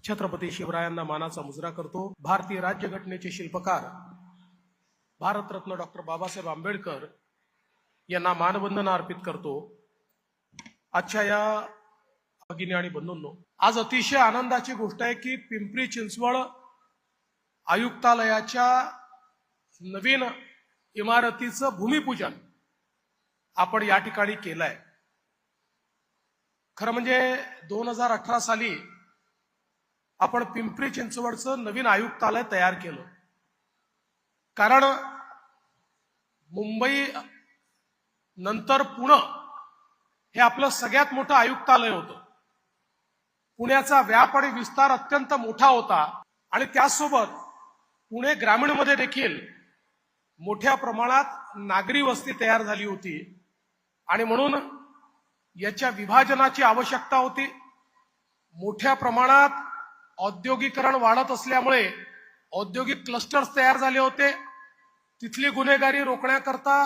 छत्रपती शिवरायांना मानाचा मुजरा करतो। भारतीय राज्यघटनेचे शिल्पकार भारतरत्न डॉक्टर बाबासाहेब आंबेडकर यांना मानवंदना अर्पित करतो। आजच्या या भगिनी आणि बंधूंनो, आज अतिशय आनंदाची गोष्ट आहे की पिंपरी चिंचवड आयुक्तालयाच्या नवीन इमारतीचं भूमिपूजन आपण या ठिकाणी केलंय। खरं म्हणजे 2018 साली आपण पिंपरी चिंचवडचं नवीन आयुक्तालय तयार केलं, कारण मुंबई नंतर पुणे हे आपलं सगळ्यात मोठं आयुक्तालय होतं। पुण्याचा व्याप आणि विस्तार अत्यंत मोठा होता आणि त्यासोबत पुणे ग्रामीणमध्ये देखील मोठ्या प्रमाणात नागरी वस्ती तयार झाली होती आणि म्हणून याच्या विभाजनाची आवश्यकता होती। मोठ्या प्रमाणात औद्योगिकरण वाढत असल्यामुळे औद्योगिक क्लस्टर्स तयार झाले होते। तिथली गुन्हेगारी रोखण्याकरता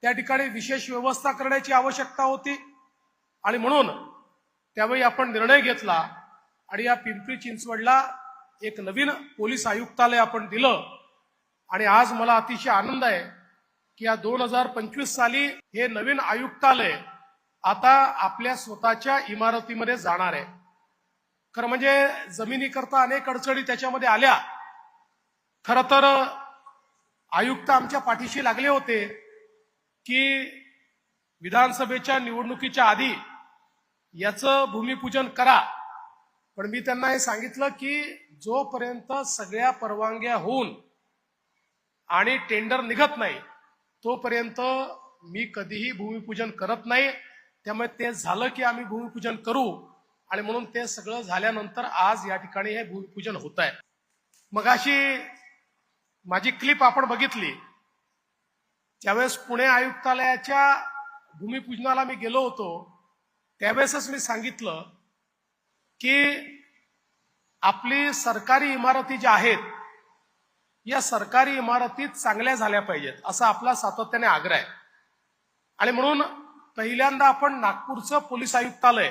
त्या ठिकाणी विशेष व्यवस्था करण्याची आवश्यकता होती आणि म्हणून त्यावेळी आपण निर्णय घेतला आणि या पिंपरी चिंचवडला एक नवीन पोलीस आयुक्तालय आपण दिलं। आणि आज मला अतिशय आनंद आहे की या 2025 साली हे नवीन आयुक्तालय आता आपल्या स्वतःच्या इमारतीमध्ये जाणार आहे। खरं म्हणजे जमिनीकरता अनेक अडचणी त्याच्यामध्ये आल्या। खरं तर आयुक्त आमच्या पाठीशी लागले होते की विधानसभेच्या निवडणुकीच्या आधी याचं भूमिपूजन करा, पण मी त्यांना हे सांगितलं की जोपर्यंत सगळ्या परवानग्या होऊन आणि टेंडर निघत नाही तोपर्यंत मी कधीही भूमिपूजन करत नाही। त्यामुळे ते झालं की आम्ही भूमिपूजन करू आणि म्हणून ते सगळं झाल्यानंतर आज या ठिकाणी हे भूमिपूजन होत आहे। मगाशी माझी क्लिप आपण बघितली, ज्यावेळेस पुणे आयुक्तालयाच्या भूमिपूजनाला मी गेलो होतो त्यावेळेसच मी सांगितलं की आपली सरकारी इमारती ज्या आहेत या सरकारी इमारती चांगल्या झाल्या पाहिजेत असा आपला सातत्याने आग्रह आहे। आणि म्हणून पहिल्यांदा आपण नागपूरचं पोलीस आयुक्तालय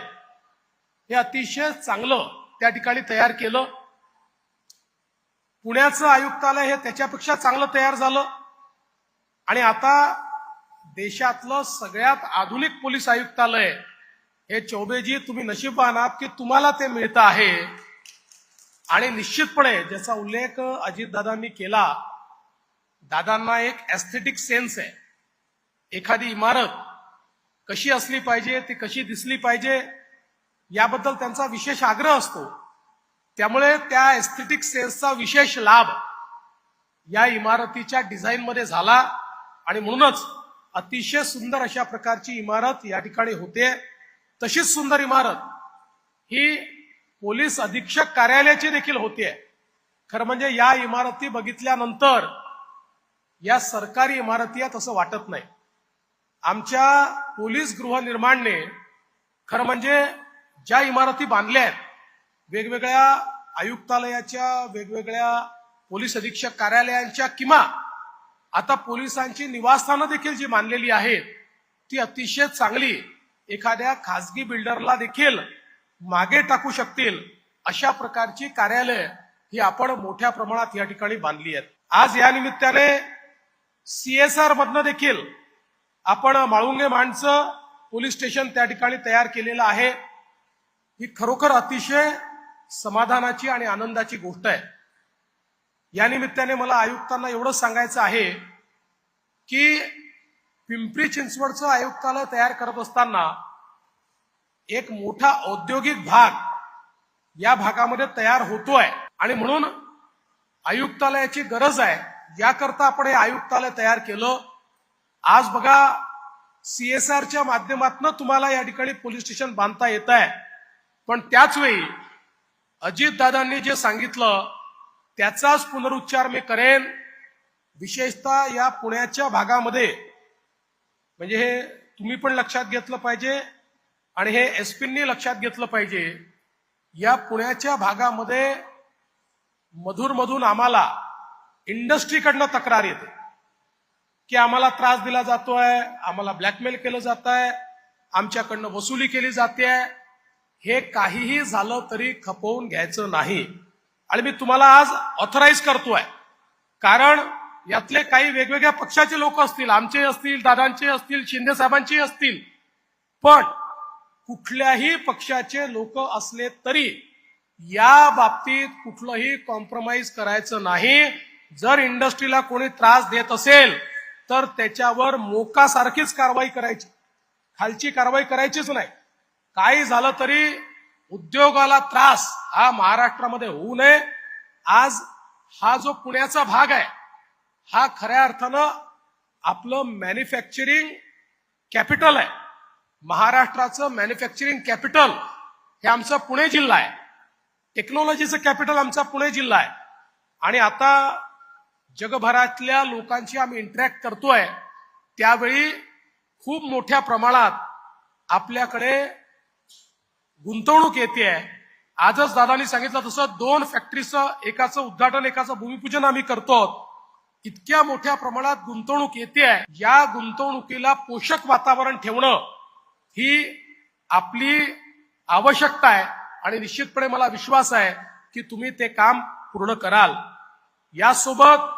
हे अतिशय चांगलं त्या ठिकाणी तयार केलं। पुण्याचं आयुक्तालय हे त्याच्यापेक्षा चांगलं तयार झालं आणि आता देशातलं सगळ्यात आधुनिक पोलीस आयुक्तालय हे चौबेजी तुम्ही नशीबवान आहात की तुम्हाला ते मिळतं आहे। आणि निश्चितपणे ज्याचा उल्लेख अजितदादांनी केला, दादांना एक एस्थेटिक सेन्स आहे। एखादी इमारत कशी असली पाहिजे, ती कशी दिसली पाहिजे याबद्दल त्यांचा विशेष आग्रह असतो। त्यामुळे त्या एस्थेटिक सेन्सचा विशेष लाभ या इमारतीच्या डिझाईनमध्ये झाला आणि म्हणूनच अतिशय सुंदर अशा प्रकारची इमारत या ठिकाणी होते। तशीच सुंदर इमारत ही पोलीस अधीक्षक कार्यालयाची देखील होते। खरं म्हणजे या इमारती बघितल्यानंतर या सरकारी इमारती आहेत असं वाटत नाही। आमच्या पोलीस गृहनिर्माणने खरं म्हणजे ज्या इमारती बांधल्या आहेत, वेगवेगळ्या आयुक्तालयाच्या, वेगवेगळ्या पोलीस अधीक्षक कार्यालयांच्या किंवा आता पोलिसांची निवासस्थानं देखील जी बांधलेली आहेत ती अतिशय चांगली, एखाद्या खासगी बिल्डरला देखील मागे टाकू शकतील अशा प्रकारची कार्यालय ही आपण मोठ्या प्रमाणात या ठिकाणी बांधली आहेत। आज या निमित्ताने CSR मधनं देखील आपण माळुंगे माणचं पोलीस स्टेशन त्या ठिकाणी तयार केलेलं आहे। ही खरोखर अतिशय समाधानाची आणि आनंदाची गोष्ट आहे। या निमित्ताने मला आयुक्तांना एवढं सांगायचं आहे की पिंपरी चिंचवडचं आयुक्तालय तयार करत असताना एक मोठा औद्योगिक भाग या भागामध्ये तयार होतोय आणि म्हणून आयुक्तालयाची गरज आहे, याकरता आपण हे आयुक्तालय तयार केलं। आज बघा CSRच्या माध्यमातून तुम्हाला या ठिकाणी पोलीस स्टेशन बांधता येत आहे, पण त्याच वेळी अजितदादांनी जे सांगितलं त्याचाच पुनरुच्चार मी करेन। विशेषतः या पुण्याच्या भागामध्ये म्हणजे हे तुम्ही पण लक्षात घेतलं पाहिजे आणि हे एसपींनी लक्षात घेतलं पाहिजे। या पुण्याच्या भागामध्ये मधून आम्हाला इंडस्ट्रीकडनं तक्रार येते की आम्हाला त्रास दिला जातोय, आम्हाला ब्लॅकमेल केलं जात आहे, आमच्याकडनं वसुली केली जाते। हे काहीही झालं तरी खपवून घ्यायचं नाही. आणि मी तुम्हाला आज ऑथराईज करतोय, कारण यातले काही वेगवेगळ्या पक्षाचे लोक असतील, आमचे असतील, दादांचे असतील, शिंदे साहेबांचे असतील, पण कुठल्याही पक्षाचे लोक असले तरी या बाबतीत कुठलंही कॉम्प्रोमाइज करायचं नाही. जर इंडस्ट्रीला कोणी त्रास देत असेल तर त्याच्यावर मोकासारखीच कारवाई करायची, खालची कारवाई करायचीच नाही. काही झालं तरी उद्योगाला त्रास हा महाराष्ट्रामध्ये होऊ नये. आज हा जो पुण्याचा भाग आहे हा खऱ्या अर्थानं आपलं मॅन्युफॅक्चरिंग कॅपिटल आहे. महाराष्ट्राचं मॅन्युफॅक्चरिंग कॅपिटल हे आमचा पुणे जिल्हा आहे. टेक्नॉलॉजीचं कॅपिटल आमचा पुणे जिल्हा आहे. आणि आता जगभरातल्या लोकांशी आम्ही इंटरॅक्ट करतोय त्यावेळी खूप मोठ्या प्रमाणात आपल्याकडे गुंतवणूक येते. आजच दादांनी सांगितलं तसं 2 फॅक्टरीचं, एकाचं उद्घाटन, एकाचं भूमिपूजन आम्ही करतो. इतक्या मोठ्या प्रमाणात गुंतवणूक येते. या गुंतवणुकीला पोषक वातावरण ठेवणं ही आपली आवश्यकता आहे आणि निश्चितपणे मला विश्वास आहे की तुम्ही ते काम पूर्ण कराल. यासोबत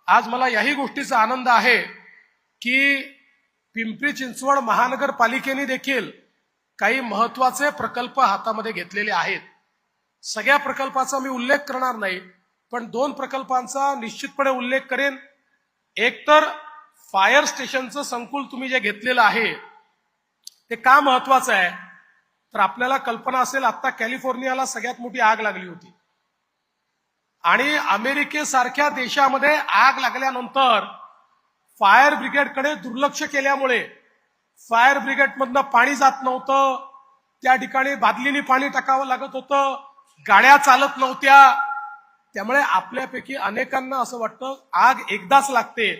आज मला याही गोष्टीचा आनंद आहे की पिंपरी चिंचवड महानगरपालिकेने देखील काही महत्वाचे प्रकल्प हातामध्ये घेतलेले आहेत. सगळ्या प्रकल्पाचा मी उल्लेख करणार नाही, पण 2 प्रकल्पांचा निश्चितपणे उल्लेख करेन. एक तर फायर स्टेशनचं संकुल तुम्ही जे घेतलेलं आहे ते का महत्वाचं आहे, तर आपल्याला कल्पना असेल आता कॅलिफोर्नियाला सगळ्यात मोठी आग लागली होती आणि अमेरिकेसारख्या देशामध्ये आग लागल्यानंतर फायर ब्रिगेडकडे दुर्लक्ष केल्यामुळे फायर ब्रिगेडमधनं पाणी जात नव्हतं. त्या ठिकाणी बादलीने पाणी टाकावं लागत होतं, गाड्या चालत नव्हत्या. त्यामुळे आपल्यापैकी अनेकांना असं वाटतं आग एकदाच लागते,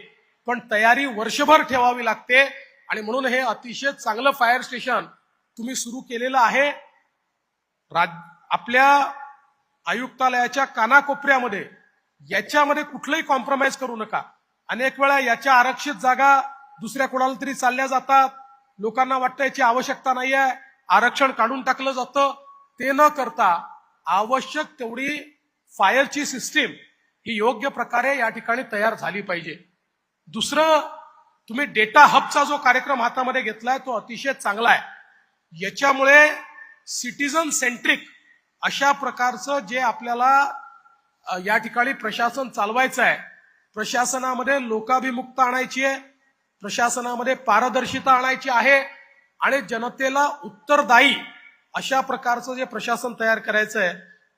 पण तयारी वर्षभर ठेवावी लागते. आणि म्हणून हे अतिशय चांगलं फायर स्टेशन तुम्ही सुरू केलेलं आहे. आपल्या आयुक्तालयाच्या कानाकोपऱ्यामध्ये याच्यामध्ये कुठलंही कॉम्प्रोमाइज करू नका. अनेक वेळा याच्या आरक्षित जागा दुसऱ्या कोणाला तरी चालल्या जातात, लोकांना वाटतं याची आवश्यकता नाहीये, आरक्षण काढून टाकलं जातं. ते न करता आवश्यक तेवढी फायरची सिस्टीम ही योग्य प्रकारे या ठिकाणी तयार झाली पाहिजे. दुसरं, तुम्ही डेटा हबचा जो कार्यक्रम हातामध्ये घेतलाय तो अतिशय चांगला आहे. याच्यामुळे सिटीजन सेंट्रिक अशा प्रकारचं जे आपल्याला या ठिकाणी प्रशासन चालवायचं आहे, प्रशासनामध्ये लोकाभिमुखता आणायची आहे, प्रशासनामध्ये पारदर्शिता आणायची आहे आणि जनतेला उत्तरदायी अशा प्रकारचं जे प्रशासन तयार करायचं आहे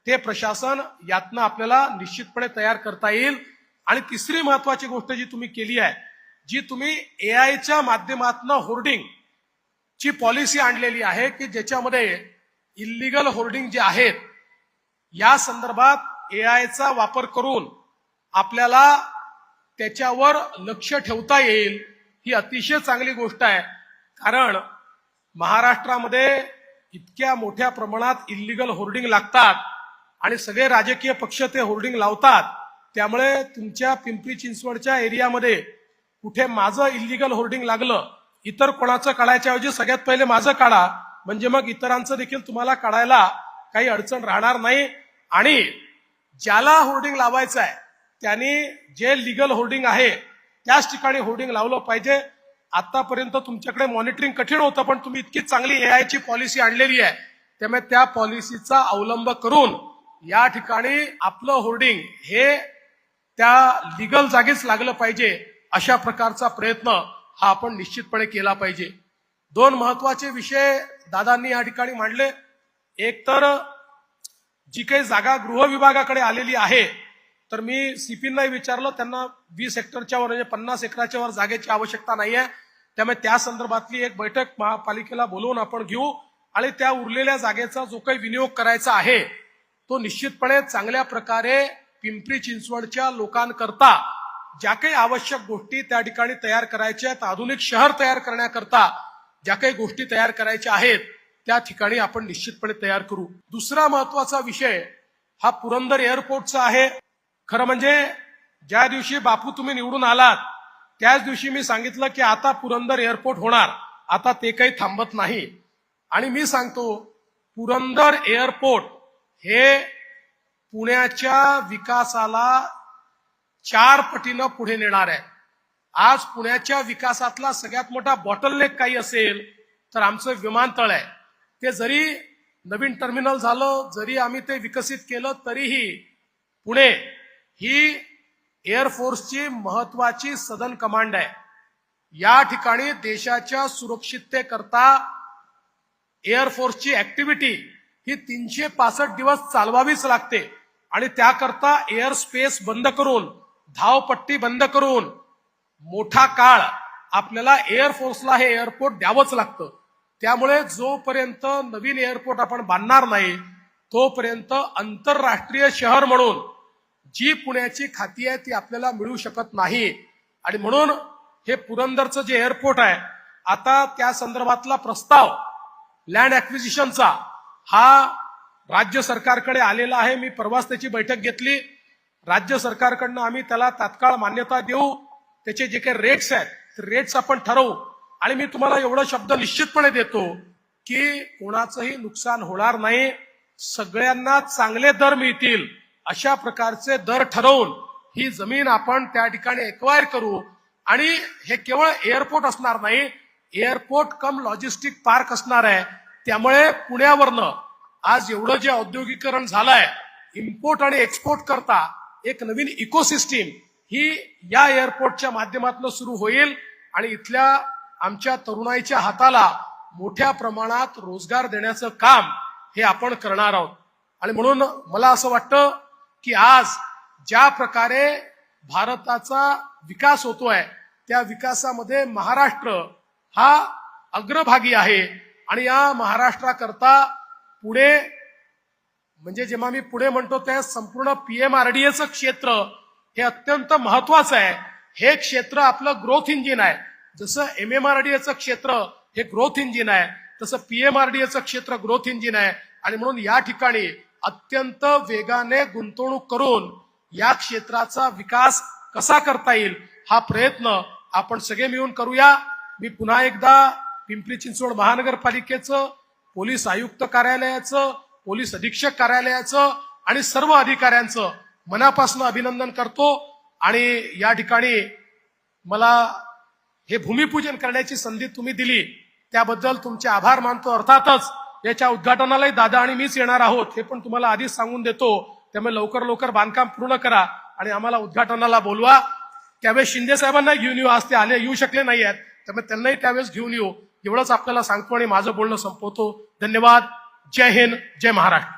ते प्रशासन यातनं आपल्याला निश्चितपणे तयार करता येईल. आणि तिसरी महत्वाची गोष्ट जी तुम्ही केली आहे, जी तुम्ही एआयच्या माध्यमातून होर्डिंग ची पॉलिसी आणलेली आहे की ज्याच्यामध्ये इल्लीगल होर्डिंग जे आहेत या संदर्भात एआयचा वापर करून आपल्याला त्याच्यावर लक्ष ठेवता येईल. ही अतिशय चांगली गोष्ट आहे, कारण महाराष्ट्रामध्ये इतक्या मोठ्या प्रमाणात इल्लीगल होर्डिंग लागतात आणि सगळे राजकीय पक्ष ते होर्डिंग लावतात. त्यामुळे तुमच्या पिंपरी चिंचवडच्या एरियामध्ये कुठे माझं इल्लीगल होर्डिंग लागलं, इतर कोणाचं काढायच्या ऐवजी सगळ्यात पहिले माझं काढा, म्हणजे मग इतरांचं देखील तुम्हाला काढायला काही अडचण राहणार नाही. आणि ज्याला होर्डिंग लावायचं आहे त्यांनी जे लिगल होर्डिंग आहे त्याच ठिकाणी होर्डिंग लावलं पाहिजे. आतापर्यंत तुमच्याकडे मॉनिटरिंग कठीण होतं, पण तुम्ही इतकी चांगली एआयची पॉलिसी आणलेली आहे, त्यामुळे त्या पॉलिसीचा अवलंब करून या ठिकाणी आपलं होर्डिंग हे त्या लिगल जागेच लागलं पाहिजे. अशा प्रकारचा प्रयत्न हा आपण निश्चितपणे केला पाहिजे. 2 महत्वाचे विषय दादांनी या ठिकाणी मांडले. एक तर जी काही जागा गृह विभागाकडे आलेली आहे, तर मी सीपींनाही विचारलं, त्यांना 20 हेक्टरच्या वर म्हणजे 50 एकराच्या वर जागेची आवश्यकता नाहीये. त्यामुळे त्या संदर्भातली एक बैठक महापालिकेला बोलवून आपण घेऊ आणि त्या उरलेल्या जागेचा जो काही विनियोग करायचा आहे तो निश्चितपणे चांगल्या प्रकारे पिंपरी चिंचवडच्या लोकांकरता ज्या काही आवश्यक गोष्टी त्या ठिकाणी तयार करायच्या आहेत, आधुनिक शहर तयार करण्याकरता ज्या काही गोष्टी तयार करायच्या आहेत त्या ठिकाणी आपण निश्चितपणे तयार करू. दुसरा महत्वाचा विषय हा पुरंदर एअरपोर्टचा आहे. खरं म्हणजे ज्या दिवशी बापू तुम्ही निवडून आलात त्याच दिवशी मी सांगितलं की आता पुरंदर एअरपोर्ट होणार, आता ते काही थांबत नाही. आणि मी सांगतो पुरंदर एअरपोर्ट हे पुण्याच्या विकासाला 4 पटीनं पुढे नेणार आहे. आज पुण्याच्या विकासातला सगळ्यात मोठा बॉटलनेक काही असेल तर आमचं विमानतळ आहे. ते जरी नवीन टर्मिनल झालं, जरी आम्ही ते विकसित केलं, तरीही पुणे ही एअरफोर्सची महत्वाची सदन कमांड आहे. या ठिकाणी देशाच्या सुरक्षिततेकरता एअरफोर्सची ऍक्टिव्हिटी ही 365 दिवस चालवावीच लागते आणि त्याकरता एअर स्पेस बंद करून, धावपट्टी बंद करून मोठा काळ आपल्याला एअरफोर्सला हे एअरपोर्ट द्यावंच लागतं. त्यामुळे जोपर्यंत नवीन एअरपोर्ट आपण बांधणार नाही तोपर्यंत आंतरराष्ट्रीय शहर म्हणून जी पुण्याची खाती आहे ती आपल्याला मिळू शकत नाही. आणि म्हणून हे पुरंदरचं जे एअरपोर्ट आहे, आता त्या संदर्भातला प्रस्ताव लँड ऍक्विजिशनचा हा राज्य सरकारकडे आलेला आहे. मी परवाच त्याची बैठक घेतली. राज्य सरकारकडनं आम्ही त्याला तात्काळ मान्यता देऊ. त्याचे जे काही रेट्स आहेत रेट्स आपण ठरवू. आणि मी तुम्हाला एवढा शब्द निश्चितपणे देतो की कोणाचंही नुकसान होणार नाही, सगळ्यांना चांगले दर मिळतील अशा प्रकारचे दर ठरवून ही जमीन आपण त्या ठिकाणी एक्वायर करू. आणि हे केवळ एअरपोर्ट असणार नाही, एअरपोर्ट कम लॉजिस्टिक पार्क असणार आहे. त्यामुळे पुण्यावरनं आज एवढं जे औद्योगिकरण झालंय, इम्पोर्ट आणि एक्सपोर्ट करता एक नवीन इकोसिस्टीम ही या एअरपोर्टच्या माध्यमातून सुरू होईल आणि इथल्या आमच्या तरुणाईच्या हाताला मोठ्या प्रमाणात रोजगार देण्याचं काम हे आपण करणार आहोत. आणि म्हणून मला असं वाटतं की आज ज्या प्रकारे भारताचा विकास होतोय त्या विकासामध्ये महाराष्ट्र हा अग्रभागी आहे. आणि या महाराष्ट्राकरता पुणे म्हणजे जेव्हा मी पुणे म्हणतो त्या संपूर्ण पीएमआरडीएचं क्षेत्र हे अत्यंत महत्वाचं आहे. हे क्षेत्र आपलं ग्रोथ इंजिन आहे. जसं एमएमआरडीएचं क्षेत्र हे ग्रोथ इंजिन आहे तसं पीएमआरडीएचं क्षेत्र ग्रोथ इंजिन आहे. आणि म्हणून या ठिकाणी अत्यंत वेगाने गुंतवणूक करून या क्षेत्राचा विकास कसा करता येईल हा प्रयत्न आपण सगळे मिळून करूया. मी पुन्हा एकदा पिंपरी चिंचवड महानगरपालिकेचं, पोलीस आयुक्त कार्यालयाचं, पोलीस अधीक्षक कार्यालयाचं आणि सर्व अधिकाऱ्यांचं मनापासून अभिनंदन करतो. आणि या ठिकाणी मला हे भूमिपूजन करण्याची संधी तुम्ही दिली त्याबद्दल तुमचे आभार मानतो. अर्थातच याच्या उद्घाटनालाही दादा आणि मीच येणार आहोत हे पण तुम्हाला आधीच सांगून देतो. त्यामुळे लवकर बांधकाम पूर्ण करा आणि आम्हाला उद्घाटनाला बोलवा. त्यावेळेस शिंदे साहेबांना घेऊन येऊ. आज ते येऊ शकले नाही आहेत, त्यामुळे त्यांनाही त्यावेळेस घेऊन येऊ. एवढंच आपल्याला सांगतो आणि माझं बोलणं संपवतो. धन्यवाद. जय हिंद, जय महाराष्ट्र.